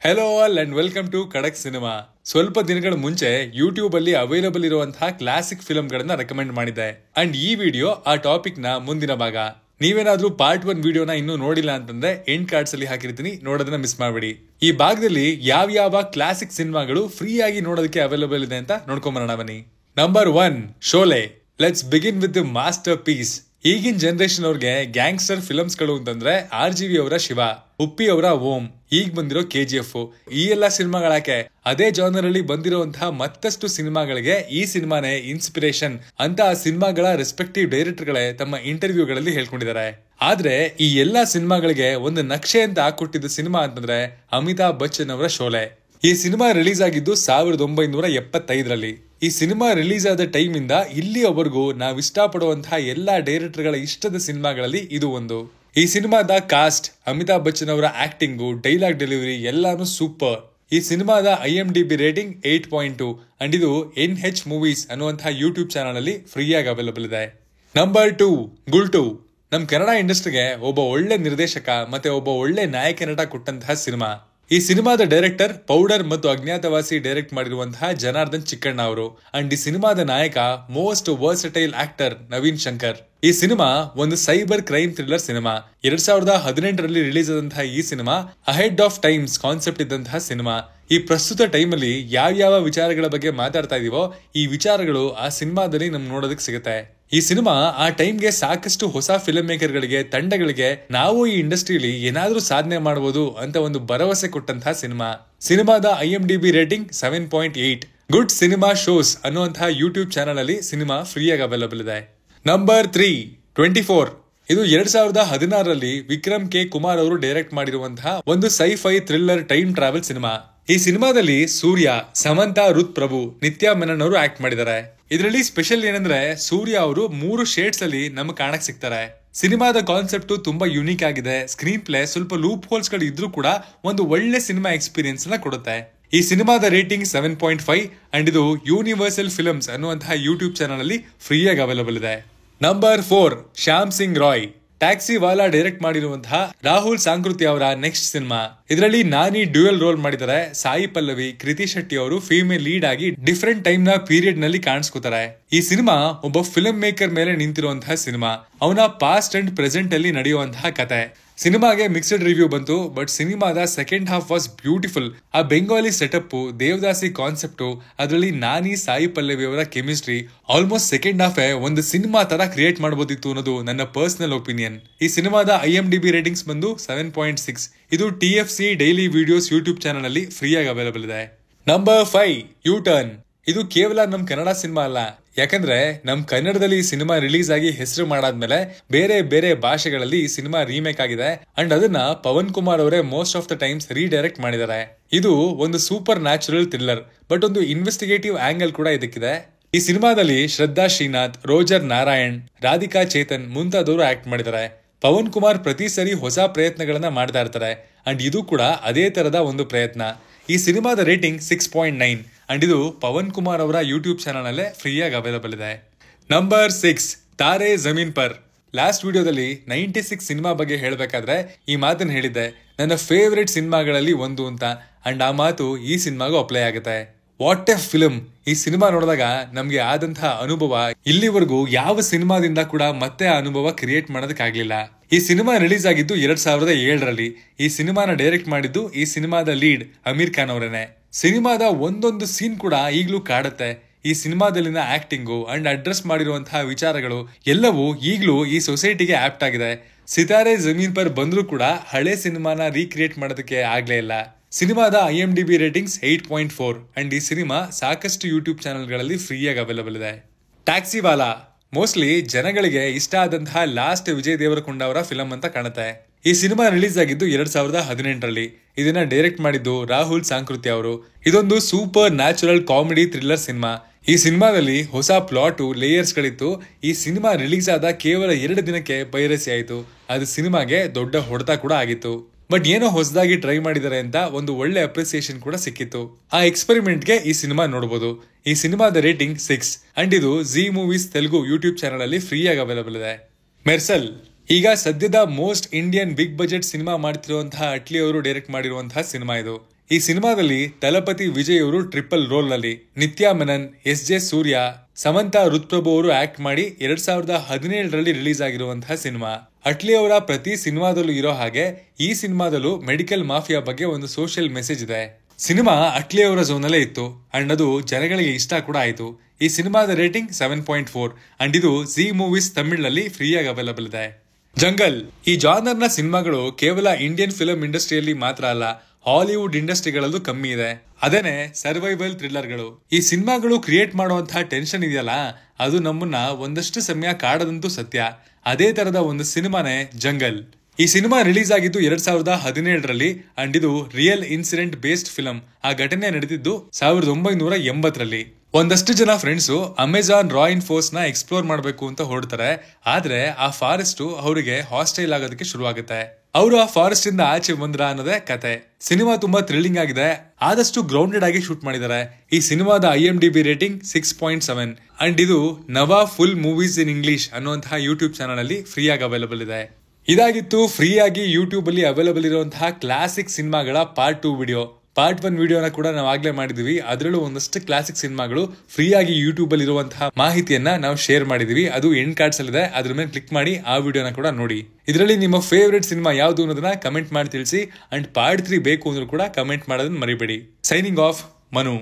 Hello all and welcome to Khadak cinema. ಸ್ವಲ್ಪ ದಿನಗಳ ಮುಂಚೆ ಯೂಟ್ಯೂಬ್ ಅಲ್ಲಿ ಅವೈಲಬಲ್ ಇರುವಂತಹ ಕ್ಲಾಸಿಕ್ ಫಿಲ್ಮ್ ಗಳನ್ನ ರೆಕಮೆಂಡ್ ಮಾಡಿದ್ದೆ. ಅಂಡ್ ಈ ವಿಡಿಯೋ ಆ ಟಾಪಿಕ್ ನ ಮುಂದಿನ ಭಾಗ. ನೀವೇನಾದ್ರೂ ಪಾರ್ಟ್ 1 ವಿಡಿಯೋನ ಇನ್ನೂ ನೋಡಿಲ್ಲ ಅಂತಂದ್ರೆ ಎಂಡ್ ಕಾರ್ಡ್ಸ್ ಅಲ್ಲಿ ಹಾಕಿರ್ತೀನಿ, ನೋಡೋದನ್ನ ಮಿಸ್ ಮಾಡಬೇಡಿ. ಈ ಭಾಗದಲ್ಲಿ ಯಾವ ಕ್ಲಾಸಿಕ್ ಸಿನಿಮಾಗಳು ಫ್ರೀ ಆಗಿ ನೋಡೋದಕ್ಕೆ ಅವೈಲಬಲ್ ಇದೆ ಅಂತ ನೋಡ್ಕೊಂಬರೋಣ ಬನ್ನಿ. Number 1, Sholay. Let's begin with the masterpiece. ಈಗಿನ ಜನರೇಷನ್ ಅವ್ರಿಗೆ ಗ್ಯಾಂಗ್ಸ್ಟರ್ ಫಿಲ್ಮ್ಸ್ ಗಳು ಅಂತಂದ್ರೆ RGV ಅವರ ಶಿವ, ಉಪ್ಪಿ ಅವರ ಓಂ, ಈಗ ಬಂದಿರೋ KGF, ಈ ಎಲ್ಲಾ ಸಿನಿಮಾಗಳಾಕೆ ಅದೇ ಜಾನರ್ ಅಲ್ಲಿ ಬಂದಿರುವಂತಹ ಮತ್ತಷ್ಟು ಸಿನಿಮಾಗಳಿಗೆ ಈ ಸಿನಿಮಾನೇ ಇನ್ಸ್ಪಿರೇಷನ್ ಅಂತ ಆ ಸಿನಿಮಾಗಳ ರೆಸ್ಪೆಕ್ಟಿವ್ ಡೈರೆಕ್ಟರ್ ಗಳೇ ತಮ್ಮ ಇಂಟರ್ವ್ಯೂಗಳಲ್ಲಿ ಹೇಳ್ಕೊಂಡಿದ್ದಾರೆ. ಆದ್ರೆ ಈ ಎಲ್ಲಾ ಸಿನಿಮಾಗಳಿಗೆ ಒಂದು ನಕ್ಷೆ ಅಂತ ಹಾಕೊಟ್ಟಿದ್ದ ಸಿನಿಮಾ ಅಂತಂದ್ರೆ ಅಮಿತಾಬ್ ಬಚ್ಚನ್ ಅವರ ಶೋಲೆ. ಈ ಸಿನಿಮಾ ರಿಲೀಸ್ ಆಗಿದ್ದು 1975ರಲ್ಲಿ. ಈ ಸಿನಿಮಾ ರಿಲೀಸ್ ಆದ ಟೈಮ್ ಇಂದ ಇಲ್ಲಿಯವರೆಗೂ ನಾವ್ ಇಷ್ಟಪಡುವಂತಹ ಎಲ್ಲಾ ಡೈರೆಕ್ಟರ್ ಗಳ ಇಷ್ಟದ ಸಿನಿಮಾಗಳಲ್ಲಿ ಇದು ಒಂದು. ಈ ಸಿನಿಮಾದ ಕಾಸ್ಟ್, ಅಮಿತಾಬ್ ಬಚ್ಚನ್ ಅವರ ಆಕ್ಟಿಂಗು, ಡೈಲಾಗ್ ಡೆಲಿವರಿ ಎಲ್ಲಾನು ಸೂಪರ್. ಈ ಸಿನಿಮಾದ IMDb ರೇಟಿಂಗ್ 8.2 ಅಂಡ್ ಇದು NH ಮೂವೀಸ್ ಅನ್ನುವಂತಹ ಯೂಟ್ಯೂಬ್ ಚಾನಲ್ ಅಲ್ಲಿ ಫ್ರೀ ಆಗಿ ಅವೈಲಬಲ್ ಇದೆ. ನಂಬರ್ 2, ಗುಲ್ಟು. ನಮ್ ಕನ್ನಡ ಇಂಡಸ್ಟ್ರಿಗೆ ಒಬ್ಬ ಒಳ್ಳೆ ನಿರ್ದೇಶಕ ಮತ್ತೆ ಒಬ್ಬ ಒಳ್ಳೆ ನಾಯಕ ನಟ ಕೊಟ್ಟಂತಹ ಸಿನಿಮಾ. ಈ ಸಿನಿಮಾದ ಡೈರೆಕ್ಟರ್ ಪೌಡರ್ ಮತ್ತು ಅಜ್ಞಾತವಾಸಿ ಡೈರೆಕ್ಟ್ ಮಾಡಿರುವಂತಹ ಜನಾರ್ದನ್ ಚಿಕ್ಕಣ್ಣ ಅವರು. ಅಂಡ್ ಈ ಸಿನಿಮಾದ ನಾಯಕ most versatile actor Naveen Shankar. ಈ ಸಿನಿಮಾ ಒಂದು ಸೈಬರ್ ಕ್ರೈಮ್ ಥ್ರಿಲ್ಲರ್ ಸಿನಿಮಾ. 2018ರಲ್ಲಿ ರಿಲೀಸ್ ಆದಂತಹ ಈ cinema ahead of times concept ಇದ್ದಂತಹ ಸಿನಿಮಾ. ಈ ಪ್ರಸ್ತುತ ಟೈಮ್ ಅಲ್ಲಿ ಯಾವ ವಿಚಾರಗಳ ಬಗ್ಗೆ ಮಾತಾಡ್ತಾ ಇದೀವೋ ಈ ವಿಚಾರಗಳು ಆ ಸಿನಿಮಾದಲ್ಲಿ ನಮ್ಗೆ ನೋಡೋದಕ್ಕೆ ಸಿಗುತ್ತೆ. ಈ ಸಿನಿಮಾ ಆ ಟೈಮ್ಗೆ ಸಾಕಷ್ಟು ಹೊಸ ಫಿಲ್ಮ್ ಮೇಕರ್ ಗಳಿಗೆ, ತಂಡಗಳಿಗೆ ನಾವು ಈ ಇಂಡಸ್ಟ್ರಿಯಲ್ಲಿ ಏನಾದ್ರೂ ಸಾಧನೆ ಮಾಡಬಹುದು ಅಂತ ಒಂದು ಭರವಸೆ ಕೊಟ್ಟಂತಹ ಸಿನಿಮಾ. ಸಿನಿಮಾದ IMDb rating 7.8. Good cinema shows ಅನ್ನುವಂತಹ ಯೂಟ್ಯೂಬ್ ಚಾನಲ್ ಅಲ್ಲಿ ಸಿನಿಮಾ ಫ್ರೀ ಆಗಿ ಅವೈಲಬಲ್ ಇದೆ. ನಂಬರ್ 3, 24. ಇದು 2016ರಲ್ಲಿ ವಿಕ್ರಮ್ K. ಕುಮಾರ್ ಅವರು ಡೈರೆಕ್ಟ್ ಮಾಡಿರುವಂತಹ ಒಂದು sci-fi thriller time travel cinema. ಈ ಸಿನಿಮಾದಲ್ಲಿ ಸೂರ್ಯ, ಸಮಂತಾ, ರುತ್ ಪ್ರಭು, ನಿತ್ಯಾ ಮೆನನ್ ಅವರು ಆಕ್ಟ್ ಮಾಡಿದ್ದಾರೆ. ಇದರಲ್ಲಿ ಸ್ಪೆಷಲ್ ಏನಂದ್ರೆ ಸೂರ್ಯ ಅವರು 3 ಶೇಡ್ಸ್ ಅಲ್ಲಿ ನಮಗೆ ಕಾಣಕ್ ಸಿಗ್ತಾರೆ. ಸಿನಿಮಾದ ಕಾನ್ಸೆಪ್ಟ್ ತುಂಬಾ ಯುನೀಕ್ ಆಗಿದೆ. ಸ್ಕ್ರೀನ್ ಪ್ಲೇ ಸ್ವಲ್ಪ ಲೂಪ್ ಹೋಲ್ಸ್ ಗಳು ಇದ್ರೂ ಕೂಡ ಒಂದು ಒಳ್ಳೆ ಸಿನಿಮಾ ಎಕ್ಸ್ಪೀರಿಯನ್ಸ್ ನ ಕೊಡುತ್ತೆ. ಈ ಸಿನಿಮಾದ ರೇಟಿಂಗ್ 7.5 ಅಂಡ್ ಇದು ಯೂನಿವರ್ಸಲ್ ಫಿಲ್ಮ್ಸ್ ಅನ್ನುವಂತಹ ಯೂಟ್ಯೂಬ್ ಚಾನಲ್ ಅಲ್ಲಿ ಫ್ರೀ ಆಗಿ ಅವೈಲಬಲ್ ಇದೆ. Number 4, Shyam Singh Roy. Taxiwaala direct ಮಾಡಿರುವಂತಹ ರಾಹುಲ್ ಸಾಂಕೃತಿ ಅವರ ನೆಕ್ಸ್ಟ್ ಸಿನಿಮಾ. ಇದರಲ್ಲಿ ನಾನಿ ಡ್ಯೂಯಲ್ ರೋಲ್ ಮಾಡಿದ್ದಾರೆ. ಸಾಯಿ ಪಲ್ಲವಿ, ಕೃತಿ ಶೆಟ್ಟಿ ಅವರು ಫೀಮೇಲ್ ಲೀಡ್ ಆಗಿ ಡಿಫರೆಂಟ್ ಟೈಮ್ ನ ಪೀರಿಯಡ್ ನಲ್ಲಿ ಕಾಣಿಸ್ಕೋತಾರೆ. ಈ ಸಿನಿಮಾ ಒಬ್ಬ ಫಿಲ್ಮ್ ಮೇಕರ್ ಮೇಲೆ ನಿಂತಿರುವಂತಹ ಸಿನಿಮಾ. ಅವನ ಪಾಸ್ಟ್ ಅಂಡ್ ಪ್ರೆಸೆಂಟ್ ಅಲ್ಲಿ ನಡೆಯುವಂತಹ ಕತೆ. ಸಿನಿಮಾಗೆ ಮಿಕ್ಸ್ಡ್ ರಿವ್ಯೂ ಬಂತು, ಬಟ್ ಸಿನಿಮಾದ ಸೆಕೆಂಡ್ ಹಾಫ್ ವಾಸ್ ಬ್ಯೂಟಿಫುಲ್. ಆ ಬೆಂಗಾಲಿ ಸೆಟಪ್, ದೇವದಾಸಿ ಕಾನ್ಸೆಪ್ಟ್, ಅದರಲ್ಲಿ ನಾನಿ, ಸಾಯಿ ಪಲ್ಲವಿ ಅವರ ಕೆಮಿಸ್ಟ್ರಿ, ಆಲ್ಮೋಸ್ಟ್ ಸೆಕೆಂಡ್ ಹಾಫ್ ಒಂದು ಸಿನಿಮಾ ತರ ಕ್ರಿಯೇಟ್ ಮಾಡಬಹುದಿತ್ತು ಅನ್ನೋದು ನನ್ನ ಪರ್ಸನಲ್ ಒಪಿನಿಯನ್. ಈ ಸಿನಿಮಾದ IMDb ರೇಟಿಂಗ್ಸ್ ಬಂದು 7.6. ಇದು TFC daily videos YouTube channel ಅಲ್ಲಿ ಫ್ರೀ ಆಗಿ ಅವೈಲಬಲ್ ಇದೆ. Number 5, U turn. ಇದು ಕೇವಲ ನಮ್ ಕನ್ನಡ ಸಿನಿಮಾ ಅಲ್ಲ, ಯಾಕಂದ್ರೆ ನಮ್ ಕನ್ನಡದಲ್ಲಿ ಈ ಸಿನಿಮಾ ರಿಲೀಸ್ ಆಗಿ ಹೆಸರು ಮಾಡಾದ್ಮೇಲೆ ಬೇರೆ ಭಾಷೆಗಳಲ್ಲಿ ಈ ಸಿನಿಮಾ ರೀಮೇಕ್ ಆಗಿದೆ. ಅಂಡ್ ಅದನ್ನ ಪವನ್ ಕುಮಾರ್ ಅವರೇ most of the times redirect ಮಾಡಿದ್ದಾರೆ. ಇದು ಒಂದು ಸೂಪರ್ ನ್ಯಾಚುರಲ್ ಥ್ರಿಲ್ಲರ್, ಬಟ್ ಒಂದು ಇನ್ವೆಸ್ಟಿಗೇಟಿವ್ ಆಂಗಲ್ ಕೂಡ ಇದಕ್ಕಿದೆ. ಈ ಸಿನಿಮಾದಲ್ಲಿ ಶ್ರದ್ಧಾ ಶ್ರೀನಾಥ್, ರೋಜರ್ ನಾರಾಯಣ್, ರಾಧಿಕಾ ಚೇತನ್ ಮುಂತಾದವರು ಆಕ್ಟ್ ಮಾಡಿದ್ದಾರೆ. ಪವನ್ ಕುಮಾರ್ ಪ್ರತಿ ಸರಿ ಹೊಸ ಪ್ರಯತ್ನಗಳನ್ನ ಮಾಡ್ತಾ ಇರ್ತಾರೆ. ಅಂಡ್ ಇದು ಕೂಡ ಅದೇ ತರದ ಒಂದು ಪ್ರಯತ್ನ. ಈ ಸಿನಿಮಾದ ರೇಟಿಂಗ್ 6.9 ಅಂಡ್ ಇದು ಪವನ್ ಕುಮಾರ್ ಅವರ ಯೂಟ್ಯೂಬ್ ಚಾನಲ್ ಅಲ್ಲೇ ಫ್ರೀ ಆಗಿ ಅವೈಲಬಲ್ ಇದೆ. ನಂಬರ್ 6, ತಾರೆ ಜಮೀನ್ ಪರ್. ಲಾಸ್ಟ್ ವಿಡಿಯೋದಲ್ಲಿ 96 ಸಿನಿಮಾ ಬಗ್ಗೆ ಹೇಳಬೇಕಾದ್ರೆ ಈ ಮಾತನ್ನ ಹೇಳಿದ್ದೆ, ನನ್ನ ಫೇವರೇಟ್ ಸಿನಿಮಾಗಳಲ್ಲಿ ಒಂದು ಅಂತ. ಅಂಡ್ ಆ ಮಾತು ಈ ಸಿನಿಮಾಗೂ ಅಪ್ಲೈ ಆಗುತ್ತೆ. What A film! ಈ ಸಿನಿಮಾ ನೋಡಿದಾಗ ನಮ್ಗೆ ಆದಂತಹ ಅನುಭವ ಇಲ್ಲಿವರೆಗೂ ಯಾವ ಸಿನಿಮಾದಿಂದ ಕೂಡ ಮತ್ತೆ ಆ ಅನುಭವ ಕ್ರಿಯೇಟ್ ಮಾಡೋದಕ್ಕಾಗ್ಲಿಲ್ಲ. ಈ ಸಿನಿಮಾ ರಿಲೀಸ್ ಆಗಿದ್ದು 2007ರಲ್ಲಿ. ಈ ಸಿನಿಮಾನ ಡೈರೆಕ್ಟ್ ಮಾಡಿದ್ದು ಈ ಸಿನಿಮಾದ ಲೀಡ್ ಅಮೀರ್ ಖಾನ್ ಅವರೇನೆ. ಸಿನಿಮಾದ ಒಂದೊಂದು ಸೀನ್ ಕೂಡ ಈಗಲೂ ಕಾಡುತ್ತೆ. ಈ ಸಿನಿಮಾದಲ್ಲಿನ ಆಕ್ಟಿಂಗು ಅಂಡ್ ಅಡ್ರೆಸ್ ಮಾಡಿರುವಂತಹ ವಿಚಾರಗಳು ಎಲ್ಲವೂ ಈಗಲೂ ಈ ಸೊಸೈಟಿಗೆ ಆಪ್ಟ್ ಆಗಿದೆ. ಸಿತಾರೆ ಜಮೀನ್ ಪರ್ ಬಂದ್ರೂ ಕೂಡ ಹಳೆ ಸಿನಿಮಾನ ರೀಕ್ರಿಯೇಟ್ ಮಾಡೋದಕ್ಕೆ ಆಗ್ಲೇ ಇಲ್ಲ. ಸಿನಿಮಾದ IMDb ರೇಟಿಂಗ್ಸ್ 8.4 ಅಂಡ್ ಈ ಸಿನಿಮಾ ಸಾಕಷ್ಟು ಯೂಟ್ಯೂಬ್ ಚಾನೆಲ್ಗಳಲ್ಲಿ ಫ್ರೀ ಆಗಿ ಅವೈಲಬಲ್ ಇದೆ. ಟ್ಯಾಕ್ಸಿ ವಾಲಾ ಮೋಸ್ಟ್ಲಿ ಜನಗಳಿಗೆ ಇಷ್ಟ ಆದಂತಹ ಲಾಸ್ಟ್ ವಿಜಯ್ ದೇವರಕೊಂಡ ಅವರ ಫಿಲಂ ಅಂತ ಕಾಣುತ್ತೆ. ಈ ಸಿನಿಮಾ ರಿಲೀಸ್ ಆಗಿದ್ದು 2018ರಲ್ಲಿ. ಇದನ್ನ ಡೈರೆಕ್ಟ್ ಮಾಡಿದ್ದು ರಾಹುಲ್ ಸಾಂಕೃತಿ ಅವರು. ಇದೊಂದು super natural comedy thriller cinema. ಈ ಸಿನಿಮಾದಲ್ಲಿ ಹೊಸ ಪ್ಲಾಟ್, ಲೇಯರ್ಸ್ ಗಳಿತ್ತು. ಈ ಸಿನಿಮಾ ರಿಲೀಸ್ ಆದ ಕೇವಲ 2 ದಿನಕ್ಕೆ ಪೈರಸಿ ಆಯಿತು. ಅದು ಸಿನಿಮಾಗೆ ದೊಡ್ಡ ಹೊಡೆತ ಕೂಡ ಆಗಿತ್ತು. ಬಟ್ ಏನೋ ಹೊಸದಾಗಿ ಟ್ರೈ ಮಾಡಿದ್ದಾರೆ ಅಂತ ಒಂದು ಒಳ್ಳೆ ಅಪ್ರಿಸಿಯೇಷನ್ ಕೂಡ ಸಿಕ್ಕಿತ್ತು. ಆ ಎಕ್ಸ್ಪೆರಿಮೆಂಟ್ ಗೆ ಈ ಸಿನಿಮಾ ನೋಡಬಹುದು. ಈ ಸಿನಿಮಾದ ರೇಟಿಂಗ್ 6 ಅಂಡ್ ಇದು Zee Movies Telugu YouTube channel ಅಲ್ಲಿ ಫ್ರೀ ಆಗಿ ಅವೈಲಬಲ್ ಇದೆ. ಮೆರ್ಸಲ್. ಈಗ ಸದ್ಯದ most Indian big budget cinema ಮಾಡ್ತಿರುವಂತಹ ಅಟ್ಲಿ ಅವರು ಡೈರೆಕ್ಟ್ ಮಾಡಿರುವಂತಹ ಸಿನಿಮಾ ಇದು. ಈ ಸಿನಿಮಾದಲ್ಲಿ ತಲಪತಿ ವಿಜಯ್ ಅವರು ಟ್ರಿಪಲ್ ರೋಲ್ ನಲ್ಲಿ, ನಿತ್ಯಾ ಮೆನನ್, ಎಸ್.ಜೆ. ಸೂರ್ಯ, ಸಮಂತಾ ರುತ್ಪ್ರಭು ಅವರು ಆಕ್ಟ್ ಮಾಡಿ 2017ರಲ್ಲಿ ರಿಲೀಸ್ ಆಗಿರುವಂತಹ ಸಿನಿಮಾ. ಅಟ್ಲಿ ಅವರ ಪ್ರತಿ ಸಿನಿಮಾದಲ್ಲೂ ಇರೋ ಹಾಗೆ ಈ ಸಿನಿಮಾದಲ್ಲೂ ಮೆಡಿಕಲ್ ಮಾಫಿಯಾ ಬಗ್ಗೆ ಒಂದು ಸೋಷಿಯಲ್ ಮೆಸೇಜ್ ಇದೆ. ಸಿನಿಮಾ ಅಟ್ಲಿ ಅವರ ಝೋನ್ ಅಲ್ಲೇ ಇತ್ತು ಅಂಡ್ ಅದು ಜನಗಳಿಗೆ ಇಷ್ಟ ಕೂಡ ಆಯ್ತು. ಈ ಸಿನಿಮಾದ ರೇಟಿಂಗ್ 7.4 ಅಂಡ್ ಇದು ಝೀ ಮೂವೀಸ್ ತಮಿಳ್ನಲ್ಲಿ ಫ್ರೀಯಾಗಿ ಅವೈಲಬಲ್ ಇದೆ. ಜಂಗಲ್ ಈ ಜಾನರ್ ನ ಸಿನಿಮಾಗಳು ಕೇವಲ ಇಂಡಿಯನ್ ಫಿಲ್ಮ್ ಇಂಡಸ್ಟ್ರಿಯಲ್ಲಿ ಮಾತ್ರ ಅಲ್ಲ, ಹಾಲಿವುಡ್ ಇಂಡಸ್ಟ್ರಿಗಳಲ್ಲೂ ಕಮ್ಮಿ ಇದೆ. ಅದೇನೆ ಸರ್ವೈವಲ್ ಥ್ರಿಲ್ಲರ್ಗಳು. ಈ ಸಿನಿಮಾಗಳು ಕ್ರಿಯೇಟ್ ಮಾಡುವಂತಹ ಟೆನ್ಷನ್ ಇದೆಯಲ್ಲ, ಅದು ನಮ್ಮನ್ನ ಒಂದಷ್ಟು ಸಮಯ ಕಾಡದಂತೂ ಸತ್ಯ. ಅದೇ ತರದ ಒಂದು ಸಿನಿಮಾನೇ ಜಂಗಲ್. ಈ ಸಿನಿಮಾ ರಿಲೀಸ್ ಆಗಿದ್ದು 2017ರಲ್ಲಿ ಅಂಡ್ ಇದು ರಿಯಲ್ ಇನ್ಸಿಡೆಂಟ್ ಬೇಸ್ಡ್ ಫಿಲಂ. ಆ ಘಟನೆ ನಡೆದಿದ್ದು 1980ರಲ್ಲಿ. ಒಂದಷ್ಟು ಜನ ಫ್ರೆಂಡ್ಸು ಅಮೆಜಾನ್ ರಾಯಿನ್ ಫೋರ್ಸ್ ನ ಎಕ್ಸ್ಪ್ಲೋರ್ ಮಾಡಬೇಕು ಅಂತ ಹೊರಡ್ತಾರೆ. ಆದ್ರೆ ಆ ಫಾರೆಸ್ಟ್ ಅವರಿಗೆ ಹಾಸ್ಟೈಲ್ ಆಗೋದಕ್ಕೆ ಶುರು ಆಗುತ್ತೆ. ಅವರು ಆ ಫಾರೆಸ್ಟ್ ಇಂದ ಆಚೆ ಬಂದ್ರ ಅನ್ನೋದೇ ಕತೆ. ಸಿನಿಮಾ ತುಂಬಾ ಥ್ರಿಲ್ಲಿಂಗ್ ಆಗಿದೆ, ಆದಷ್ಟು ಗ್ರೌಂಡೆಡ್ ಆಗಿ ಶೂಟ್ ಮಾಡಿದ್ದಾರೆ. ಈ ಸಿನಿಮಾದ IMDb ರೇಟಿಂಗ್ 6.7 ಅಂಡ್ ಇದು ನವಾ ಫುಲ್ ಮೂವೀಸ್ ಇನ್ ಇಂಗ್ಲಿಷ್ ಅನ್ನುವಂತಹ ಯೂಟ್ಯೂಬ್ ಚಾನಲ್ ಅಲ್ಲಿ ಫ್ರೀ ಆಗಿ ಅವೈಲಬಲ್ ಇದೆ. ಇದಾಗಿತ್ತು ಫ್ರೀ ಆಗಿ ಯೂಟ್ಯೂಬ್ ಅಲ್ಲಿ ಅವೈಲಬಲ್ ಇರುವಂತಹ ಕ್ಲಾಸಿಕ್ ಸಿನಿಮಾಗಳ ಪಾರ್ಟ್ 2 ವಿಡಿಯೋ. ಪಾರ್ಟ್ 1 ವಿಡಿಯೋನ ಕೂಡ ನಾವು ಆಗ್ಲೇ ಮಾಡಿದ್ವಿ. ಅದರಲ್ಲೂ ಒಂದಷ್ಟು ಕ್ಲಾಸಿಕ್ ಸಿನಿಮಾಗಳು ಫ್ರೀ ಆಗಿ ಯೂಟ್ಯೂಬ್ ಅಲ್ಲಿ ಇರುವಂತಹ ಮಾಹಿತಿಯನ್ನ ನಾವು ಶೇರ್ ಮಾಡಿದೀವಿ. ಅದು ಎಂಡ್ ಕಾರ್ಡ್ಸ್ ಅಲ್ಲಿ ಇದೆ, ಅದ್ರ ಮೇಲೆ ಕ್ಲಿಕ್ ಮಾಡಿ ಆ ವಿಡಿಯೋನ ಕೂಡ ನೋಡಿ. ಇದರಲ್ಲಿ ನಿಮ್ಮ ಫೇವರೇಟ್ ಸಿನಿಮಾ ಯಾವುದು ಅನ್ನೋದನ್ನ ಕಮೆಂಟ್ ಮಾಡಿ ತಿಳಿಸಿ. ಅಂಡ್ ಪಾರ್ಟ್ 3 ಬೇಕು ಅಂದ್ರೂ ಕೂಡ ಕಮೆಂಟ್ ಮಾಡೋದನ್ನ ಮರಿಬೇಡಿ. Signing off, Manu.